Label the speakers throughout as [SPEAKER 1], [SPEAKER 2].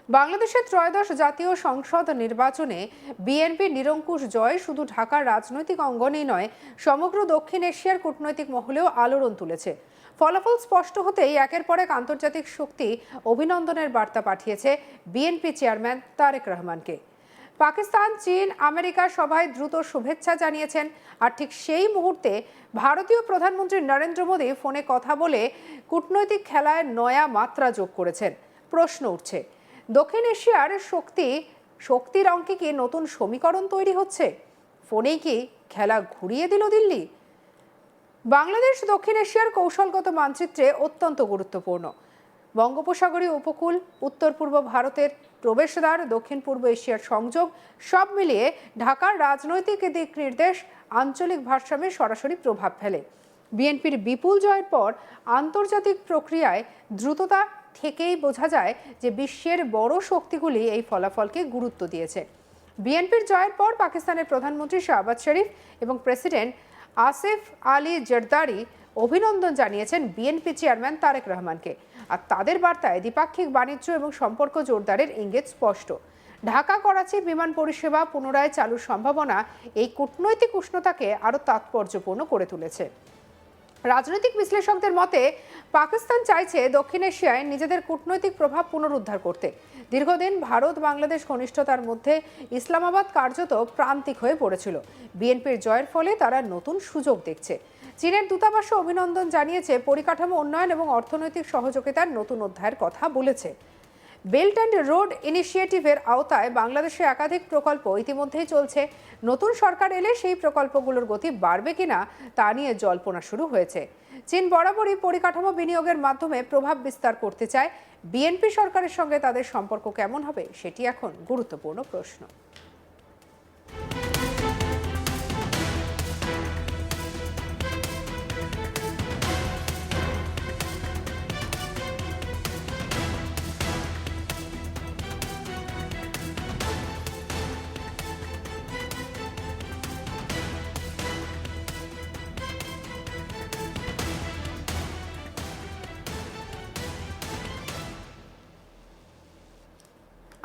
[SPEAKER 1] বাংলাদেশের ত্রয়োদশ জাতীয় সংসদ নির্বাচনে বিএনপির নিরঙ্কুশ জয় শুধু ঢাকার রাজনৈতিক অঙ্গনেই নয়, সমগ্র দক্ষিণ এশিয়ার কূটনৈতিক মহলেও আলোড়ন তুলেছে। ফলাফল স্পষ্ট হতেই একের পর এক আন্তর্জাতিক শক্তি অভিনন্দনের বার্তা পাঠিয়েছে বিএনপি চেয়ারম্যান তারেক রহমানকে। পাকিস্তান, চীন, আমেরিকা সবাই দ্রুত শুভেচ্ছা জানিয়েছেন। আর ঠিক সেই মুহূর্তে ভারতীয় প্রধানমন্ত্রী নরেন্দ্র মোদী ফোনে কথা বলে কূটনৈতিক খেলায় নয়া মাত্রা যোগ করেছেন। প্রশ্ন উঠছে, দক্ষিণ এশিয়ার শক্তির অঙ্কে কি নতুন সমীকরণ তৈরি হচ্ছে? ফোনেই কি খেলা ঘুরিয়ে দিল দিল্লি? বাংলাদেশ দক্ষিণ এশিয়ার কৌশলগত মানচিত্রে অত্যন্ত গুরুত্বপূর্ণ। বঙ্গোপসাগরীয় উপকূল, উত্তর পূর্ব ভারতের প্রবেশদ্বার, দক্ষিণ পূর্ব এশিয়ার সংযোগ, সব মিলিয়ে ঢাকার রাজনৈতিক দিক নির্দেশ আঞ্চলিক ভারসাম্যে সরাসরি প্রভাব ফেলে। বিএনপির বিপুল জয়ের পর আন্তর্জাতিক প্রক্রিয়ায় দ্রুততা থেকেই বোঝা যায় যে বিশ্বের বড় শক্তিগুলি এই ফলাফলকে গুরুত্ব দিয়েছে। বিএনপির জয়ের পর পাকিস্তানের প্রধানমন্ত্রী শাহবাজ শরীফ এবং প্রেসিডেন্ট আসিফ আলী জারদারি অভিনন্দন জানিয়েছেন বিএনপি চেয়ারম্যান তারেক রহমানকে। আর তাদের বার্তায় দ্বিপাক্ষিক বাণিজ্য এবং সম্পর্ক জোরদারের ইঙ্গিত স্পষ্ট। ঢাকা করাচি বিমান পরিষেবা পুনরায় চালুর সম্ভাবনা এই কূটনৈতিক উষ্ণতাকে আরও তাৎপর্যপূর্ণ করে তুলেছে। রাজনৈতিক বিশ্লেষকদের মতে পাকিস্তান চাইছে দক্ষিণ এশিয়ায় নিজেদের কূটনৈতিক প্রভাব পুনরুদ্ধার করতে। দীর্ঘদিন ভারত বাংলাদেশ ঘনিষ্ঠতার মধ্যে ইসলামাবাদ কার্যত প্রান্তিক হয়ে পড়েছিল। বিএনপির জয়ের ফলে তারা নতুন সুযোগ দেখছে। চীনের দূতাবাসও অভিনন্দন জানিয়েছে, পরিকাঠামো উন্নয়ন এবং অর্থনৈতিক সহযোগিতার নতুন অধ্যায়ের কথা বলেছে। বেল্ট অ্যান্ড রোড ইনিশিয়েটিভের আওতায় বাংলাদেশে একাধিক প্রকল্প ইতিমধ্যেই চলছে। নতুন সরকার এলে সেই প্রকল্পগুলোর গতি বাড়বে কিনা তা নিয়ে জল্পনা শুরু হয়েছে। চীন বরাবরই পরিকাঠামো বিনিয়োগের মাধ্যমে প্রভাব বিস্তার করতে চায়। বিএনপি সরকারের সঙ্গে তাদের সম্পর্ক কেমন হবে সেটি এখন গুরুত্বপূর্ণ প্রশ্ন।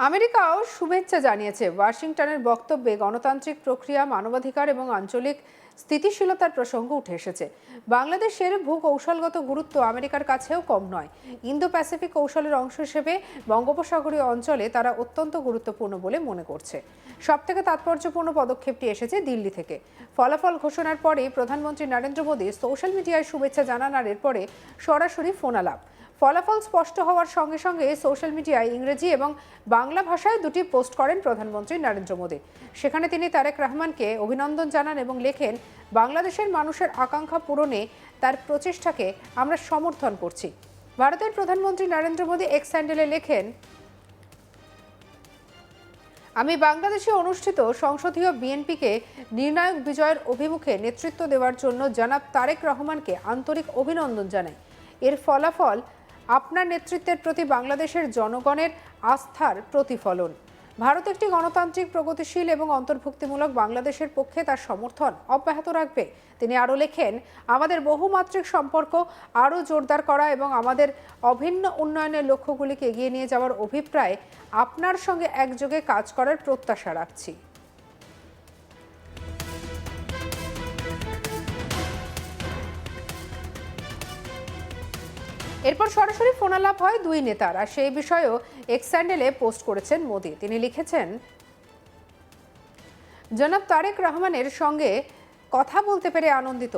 [SPEAKER 1] আমেরিকাও শুভেচ্ছা জানিয়েছে। ওয়াশিংটনের বক্তব্যে গণতান্ত্রিক প্রক্রিয়া, মানবাধিকার এবং আঞ্চলিক স্থিতিশীলতার প্রসঙ্গ উঠে এসেছে। বাংলাদেশের ভূকৌশলগত গুরুত্ব আমেরিকার কাছেও কম নয়। ইন্দো প্যাসিফিক কৌশলের অংশ হিসেবে বঙ্গোপসাগরীয় অঞ্চলে তারা অত্যন্ত গুরুত্বপূর্ণ বলে মনে করছে। সবথেকে তাৎপর্যপূর্ণ পদক্ষেপটি এসেছে দিল্লি থেকে। ফলাফল ঘোষণার পরে প্রধানমন্ত্রী নরেন্দ্র মোদী সোশ্যাল মিডিয়ায় শুভেচ্ছা জানান, আর এরপরে সরাসরি ফোনালাপ। ফলাফল স্পষ্ট হওয়ার সঙ্গে সঙ্গে সোশ্যাল মিডিয়ায় ইংরেজি এবং বাংলা ভাষায় দুটি পোস্ট করেন প্রধানমন্ত্রী নরেন্দ্র মোদী। সেখানে তিনি তারেক রহমানকে অভিনন্দন জানান এবং লেখেন, বাংলাদেশের মানুষের আকাঙ্ক্ষা পূরণে তার প্রচেষ্টাকে আমরা সমর্থন করছি। ভারতের প্রধানমন্ত্রী নরেন্দ্র মোদী এক্স হ্যান্ডেলে লেখেন, আমি বাংলাদেশে অনুষ্ঠিত সংসদীয় বিএনপিকে নির্ণায়ক বিজয়ের অভিমুখে নেতৃত্ব দেওয়ার জন্য জনাব তারেক রহমানকে আন্তরিক অভিনন্দন জানাই। এর ফলাফল আপনার নেতৃত্বের প্রতি বাংলাদেশের জনগণের আস্থার প্রতিফলন। ভারত একটি গণতান্ত্রিক, প্রগতিশীল এবং অন্তর্ভুক্তিমূলক বাংলাদেশের পক্ষে তার সমর্থন অব্যাহত রাখবে। তিনি আরও লেখেন, আমাদের বহুমাত্রিক সম্পর্ক আরও জোরদার করা এবং আমাদের অভিন্ন উন্নয়নের লক্ষ্যগুলিকে এগিয়ে নিয়ে যাওয়ার অভিপ্রায়ে আপনার সঙ্গে একযোগে কাজ করার প্রত্যাশা রাখছি। এরপর সরাসরি ফোনালাপ হয় দুই নেতার, আর সেই বিষয়েও এক্স হ্যান্ডেলে পোস্ট করেছেন মোদী। তিনি লিখেছেন, জনাব তারেক রহমানের সঙ্গে কথা বলতে পেরে আনন্দিত।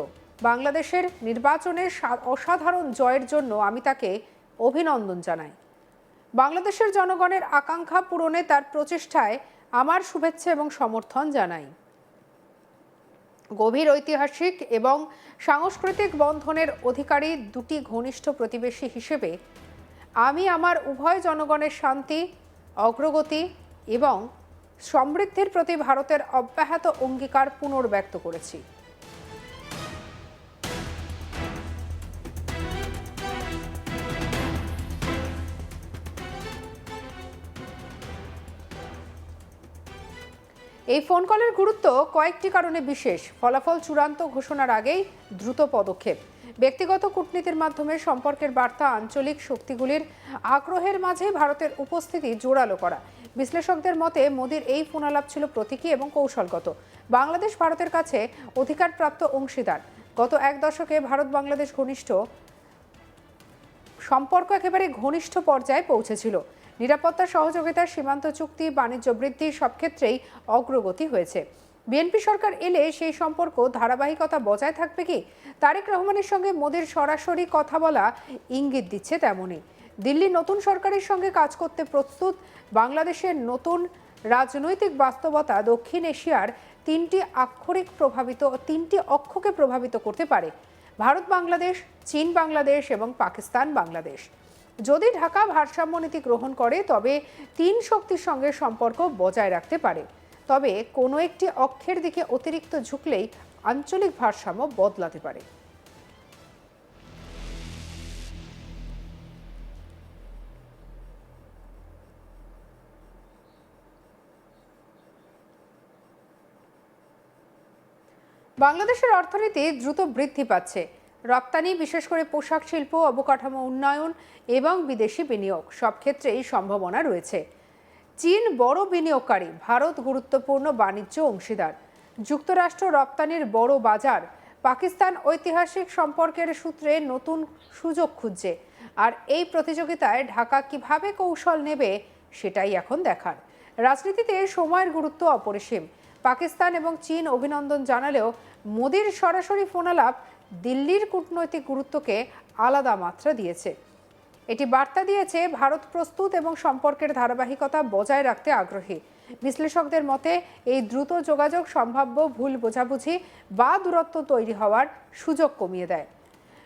[SPEAKER 1] বাংলাদেশের নির্বাচনের অসাধারণ জয়ের জন্য আমি তাকে অভিনন্দন জানাই। বাংলাদেশের জনগণের আকাঙ্ক্ষা পূরণে তার প্রচেষ্টায় আমার শুভেচ্ছা এবং সমর্থন জানাই। গভীর ঐতিহাসিক এবং সাংস্কৃতিক বন্ধনের অধিকারী দুটি ঘনিষ্ঠ প্রতিবেশী হিসেবে আমি আমার উভয় জনগণের শান্তি, অগ্রগতি এবং সমৃদ্ধির প্রতি ভারতের অব্যাহত অঙ্গীকার পুনর্ব্যক্ত করেছি। এই ফোন কলের গুরুত্ব কয়েকটি কারণে বিশেষ। ফলাফল চূড়ান্ত ঘোষণার আগেই দ্রুত পদক্ষেপ, ব্যক্তিগত কূটনীতির মাধ্যমে সম্পর্কের বার্তা আঞ্চলিক শক্তিগুলির আগ্রহের মাঝে ভারতের উপস্থিতি জোরালো করা। বিশ্লেষকদের মতে মোদির এই ফোনালাপ ছিল প্রতীকী এবং কৌশলগত। বাংলাদেশ ভারতের কাছে অধিকারপ্রাপ্ত অংশীদার। গত এক দশকে ভারত বাংলাদেশ সম্পর্ক একেবারে ঘনিষ্ঠ পর্যায়ে পৌঁছেছিল। নিরাপত্তা সহযোগিতা, সীমান্ত চুক্তি, বাণিজ্য বৃদ্ধি সব ক্ষেত্রেই অগ্রগতি হয়েছে। বিএনপি সরকার এলে সেই সম্পর্ক ধারাবাহিকতা বজায় থাকবে কি? তারেক রহমানের সঙ্গে মোদির সরাসরি কথা বলা ইঙ্গিত দিচ্ছে তেমনই। দিল্লি নতুন সরকারের সঙ্গে কাজ করতে প্রস্তুত। বাংলাদেশের নতুন রাজনৈতিক বাস্তবতা দক্ষিণ এশিয়ার তিনটি অক্ষকে প্রভাবিত করতে পারে: ভারত বাংলাদেশ, চীন বাংলাদেশ এবং পাকিস্তান বাংলাদেশ। যদি ঢাকা ভারসাম্য নীতি গ্রহণ করে তবে তিন শক্তির সঙ্গে সম্পর্ক বজায় রাখতে পারে। তবে কোনো একটি অক্ষের দিকে অতিরিক্ত ঝুঁকলেই আঞ্চলিক ভারসাম্য বদলাতে পারে। বাংলাদেশের অর্থনীতি দ্রুত বৃদ্ধি পাচ্ছে। রপ্তানি, বিশেষ করে পোশাক শিল্প, অবকাঠামো উন্নয়ন এবং বিদেশি বিনিয়োগ সব ক্ষেত্রেই সম্ভাবনা রয়েছে। চীন বড় বিনিয়োগকারী, ভারত গুরুত্বপূর্ণ বাণিজ্য অংশীদার, যুক্তরাষ্ট্র রপ্তানির বড় বাজার, পাকিস্তান ঐতিহাসিক সম্পর্কের সূত্রে নতুন সুযোগ খুঁজছে। আর এই প্রতিযোগিতায় ঢাকা কিভাবে কৌশল নেবে সেটাই এখন দেখার। রাজনীতিতে সময়ের গুরুত্ব অপরিসীম। পাকিস্তান এবং চীন অভিনন্দন জানালেও মোদির সরাসরি ফোনালাপ দিল্লির কূটনৈতিক গুরুত্বকে আলাদা মাত্রা দিয়েছে। এটি বার্তা দিয়েছে ভারত প্রস্তুত এবং সম্পর্কের ধারাবাহিকতা বজায় রাখতে আগ্রহী। বিশ্লেষকদের মতে এই দ্রুত যোগাযোগ সম্ভাব্য ভুল বোঝাবুঝি বা দূরত্ব তৈরি হওয়ার সুযোগ কমিয়ে দেয়।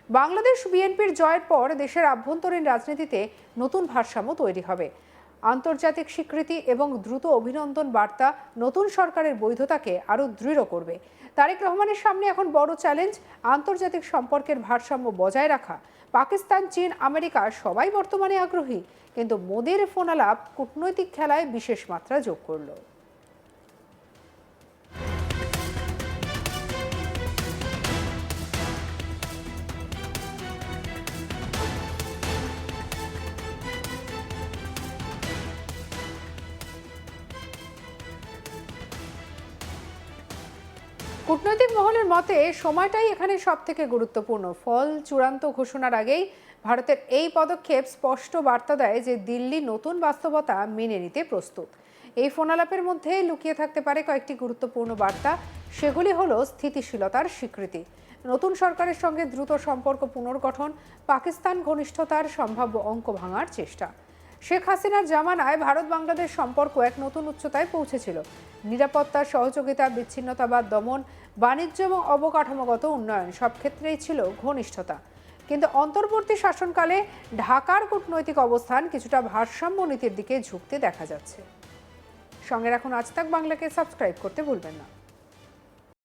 [SPEAKER 1] বাংলাদেশ বিএনপির জয়ের পর দেশের আভ্যন্তরীণ রাজনীতিতে নতুন ভারসাম্য তৈরি হবে। আন্তর্জাতিক স্বীকৃতি এবং দ্রুত অভিনন্দন বার্তা নতুন সরকারের বৈধতাকে আরও দৃঢ় করবে। তারেক রহমানের সামনে এখন বড় চ্যালেঞ্জ আন্তর্জাতিক সম্পর্কের ভারসাম্য বজায় রাখা। পাকিস্তান, চীন, আমেরিকা সবাই বর্তমানে আগ্রহী, কিন্তু মোদির ফোনালাপ কূটনৈতিক খেলায় বিশেষ মাত্রা যোগ করল। কূটনৈতিক মহলের মতে সময়টাই এখানে সবথেকে গুরুত্বপূর্ণ। ফল চূড়ান্ত ঘোষণার আগেই ভারতের এই পদক্ষেপ স্পষ্ট বার্তা দেয় যে দিল্লি নতুন বাস্তবতা মেনে নিতে প্রস্তুত। এই ফোনালাপের মধ্যে লুকিয়ে থাকতে পারে কয়েকটি গুরুত্বপূর্ণ বার্তা। সেগুলি হলো স্থিতিশীলতার স্বীকৃতি, নতুন সরকারের সঙ্গে দ্রুত সম্পর্ক পুনর্গঠন, পাকিস্তান ঘনিষ্ঠতার সম্ভাব্য অঙ্ক ভাঙার চেষ্টা। শেখ হাসিনার জামানায় ভারত বাংলাদেশ সম্পর্ক এক নতুন উচ্চতায় পৌঁছেছিল। নিরাপত্তা, সহযোগিতা, বিচ্ছিন্নতাবাদ দমন, বাণিজ্য এবং অবকাঠামোগত উন্নয়ন সব ক্ষেত্রেই ছিল ঘনিষ্ঠতা। কিন্তু অন্তর্বর্তী শাসনকালে ঢাকার কূটনৈতিক অবস্থান কিছুটা ভারসাম্য নীতির দিকে ঝুঁকতে দেখা যাচ্ছে। সঙ্গে রাখুন আজ তাক বাংলাকে, সাবস্ক্রাইব করতে ভুলবেন না।